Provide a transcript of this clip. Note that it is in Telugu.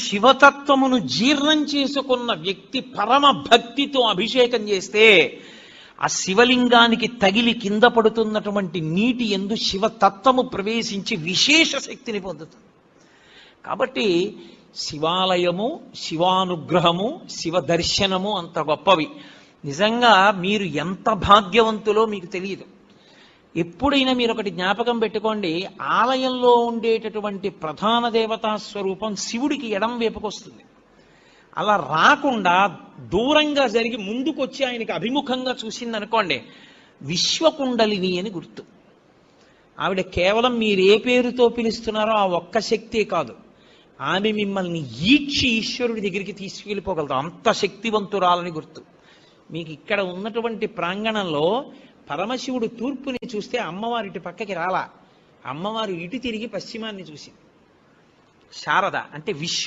శివతత్వమును జీర్ణం చేసుకున్న వ్యక్తి పరమ భక్తితో అభిషేకం చేస్తే ఆ శివలింగానికి తగిలి కింద పడుతున్నటువంటి నీటి యందు శివతత్వము ప్రవేశించి విశేష శక్తిని పొందుతుంది. కాబట్టి శివాలయము, శివానుగ్రహము, శివ దర్శనము అంత గొప్పవి. నిజంగా మీరు ఎంత భాగ్యవంతులో మీకు తెలియదు. ఎప్పుడైనా మీరు ఒకటి జ్ఞాపకం పెట్టుకోండి, ఆలయంలో ఉండేటటువంటి ప్రధాన దేవతా స్వరూపం శివుడికి ఎడం వైపుకొస్తుంది. అలా రాకుండా దూరంగా జరిగి ముందుకొచ్చి ఆయనకి అభిముఖంగా చూసిందనుకోండి, విశ్వకుండలిని అని గుర్తు. ఆవిడ కేవలం మీరు ఏ పేరుతో పిలుస్తున్నారో ఆ ఒక్క శక్తే కాదు, ఆమె మిమ్మల్ని ఈడ్చి ఈశ్వరుడి దగ్గరికి తీసుకెళ్ళిపోగలదు, అంత శక్తివంతురాలని గుర్తు. మీకు ఇక్కడ ఉన్నటువంటి ప్రాంగణంలో పరమశివుడు తూర్పుని చూస్తే అమ్మవారి ఇటు పక్కకి రాలా, అమ్మవారు ఇటు తిరిగి పశ్చిమాన్ని చూసింది. శారద అంటే విశ్వ